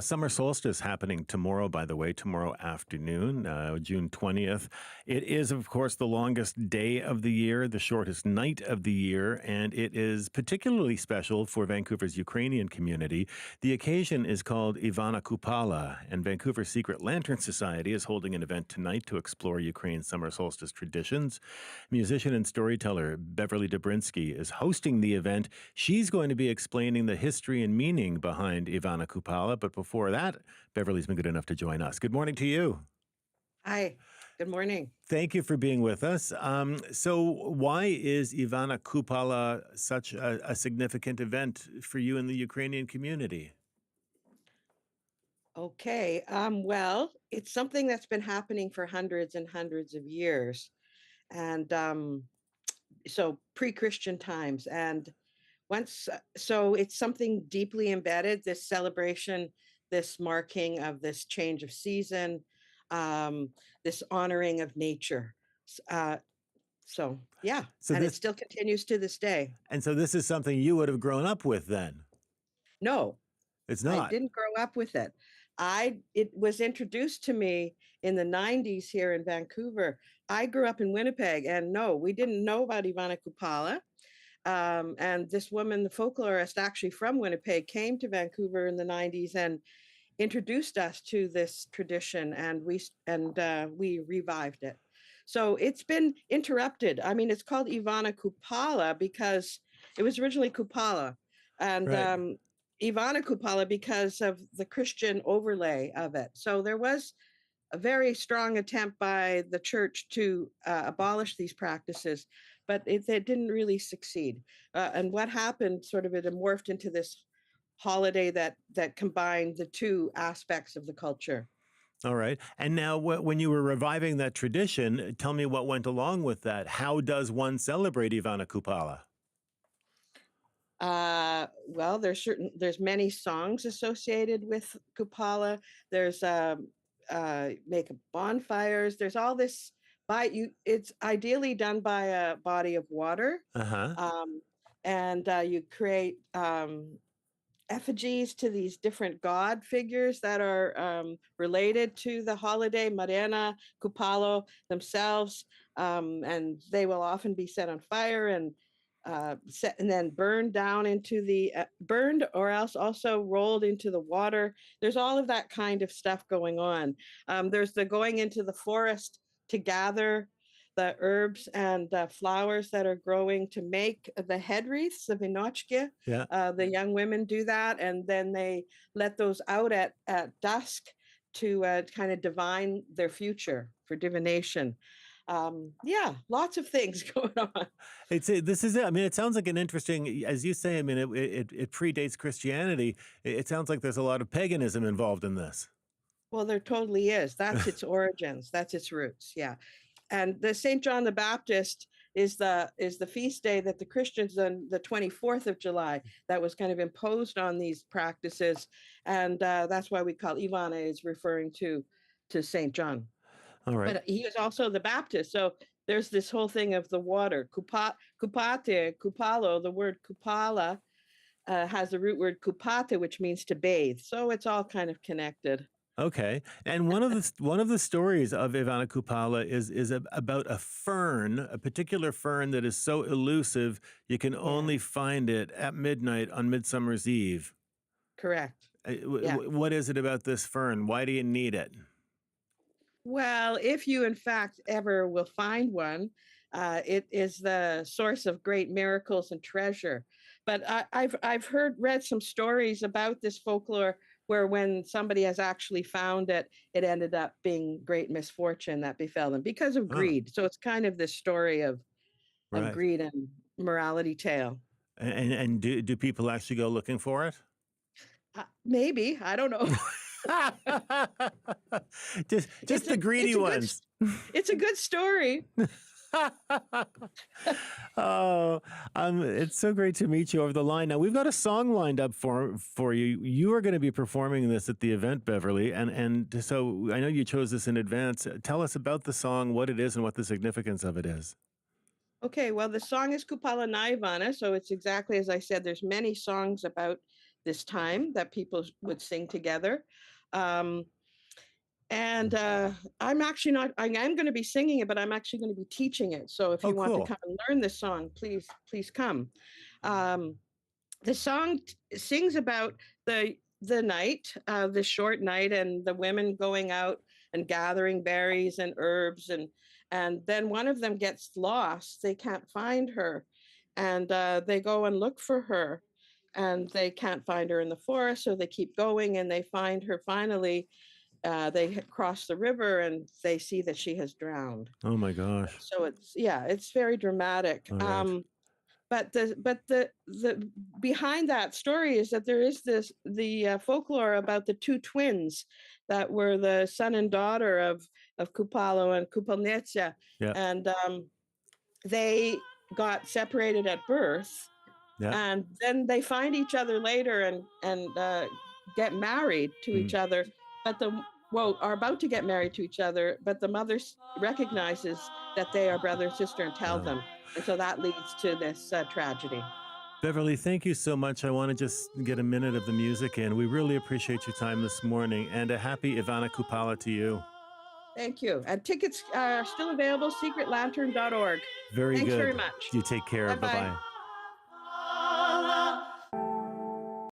Summer solstice happening tomorrow, by the way, tomorrow afternoon, June 20th. It is, of course, the longest day of the year, the shortest night of the year, and it is particularly special for Vancouver's Ukrainian community. The occasion is called Ivana Kupala, and Vancouver's Secret Lantern Society is holding an event tonight to explore Ukraine's summer solstice traditions. Musician and storyteller Beverly Dobrinsky is hosting the event. She's going to be explaining the history and meaning behind Ivana Kupala. But before that, Beverly's been good enough to join us. Good morning to you. Hi, good morning. Thank you for being with us. So why is Ivana Kupala such a significant event for you in the Ukrainian community? Okay, well, it's something that's been happening for hundreds and hundreds of years. And so pre-Christian times. And so it's something deeply embedded, this celebration, this marking of this change of season, this honoring of nature. Uh, yeah, So and it this still continues to this day. and so this is something you would have grown up with then. No, It's I not. didn't grow up with it. It was introduced to me in the 90s here in Vancouver. I grew up in Winnipeg, and no, we didn't know about Ivana Kupala. And this woman, the folklorist, actually from Winnipeg, came to Vancouver in the 90s and introduced us to this tradition, and we revived it. So it's been interrupted. I mean, it's called Ivana Kupala because it was originally Kupala, and Right. Ivana Kupala because of the Christian overlay of it. So there was a very strong attempt by the church to abolish these practices, but it didn't really succeed. And what happened, sort of, it morphed into this holiday that combined the two aspects of the culture. All right. And now, when you were reviving that tradition, tell me what went along with that. How does one celebrate Ivana Kupala? Well, there's many songs associated with Kupala. There's make bonfires. There's all this it's ideally done by a body of water. Uh-huh. And you create effigies to these different god figures that are related to the holiday, Marina, Kupalo themselves, and they will often be set on fire and set and then burned down into the burned or else also rolled into the water. There's all of that kind of stuff going on. There's the going into the forest to gather the herbs and flowers that are growing to make the head wreaths, the vinochka. Yeah. The young women do that, and then they let those out at dusk to kind of divine their future for divination. Yeah, lots of things going on. This is it. I mean, it sounds like an interesting, as you say. I mean, it predates Christianity. It sounds like there's a lot of paganism involved in this. Well, there totally is. That's its origins. That's its roots. Yeah. And the St. John the Baptist is the feast day that the Christians on the 24th of July that was kind of imposed on these practices. And that's why we call Ivana is referring to St. John. All right. But he was also the Baptist. So there's this whole thing of the water. Kupate, kupalo, the word kupala has the root word kupate, which means to bathe. So it's all kind of connected. Okay. And one of the stories of Ivana Kupala is about a fern, a particular fern that is so elusive you can only find it at midnight on Midsummer's Eve. Correct. Yeah. What is it about this fern? Why do you need it? Well, if you in fact ever will find one, it is the source of great miracles and treasure. But I've read some stories about this folklore where when somebody has actually found it, it ended up being great misfortune that befell them because of Oh, greed. So it's kind of this story of right. greed and morality tale. And do people actually go looking for it? Maybe, I don't know. just the greedy ones. It's a good story. Oh, it's so great to meet you over the line. Now we've got a song lined up for you. You are going to be performing this at the event, Beverly, and so I know you chose this in advance. Tell us about the song, what it is, and what the significance of it is. Okay, well, the song is Kupala na Ivana, so it's exactly as I said. There's many songs about this time that people would sing together. Um, and I'm actually not, I am going to be singing it, but I'm actually going to be teaching it. So if Oh, you want to cool. come and learn this song, please come. Um, the song sings about the night, the short night, and the women going out and gathering berries and herbs, and then one of them gets lost. They can't find her, and they go and look for her, and they can't find her in the forest, so they keep going, and they find her finally. They cross the river and they see that she has drowned. Oh my gosh. So it's very dramatic. All right. But the behind that story is that there is the folklore about the two twins that were the son and daughter of Kupalo and Kupalnitsa, Yeah. and they got separated at birth, Yeah. and then they find each other later and get married to each Mm. other, but are about to get married to each other, but the mother recognizes that they are brother and sister and tell Oh. them, and so that leads to this tragedy. Beverly, thank you so much. I want to just get a minute of the music in. We really appreciate your time this morning, and a happy Ivana Kupala to you. Thank you. And tickets are still available, secretlantern.org. Very Thanks good. very much. You take care. Bye Bye bye. bye.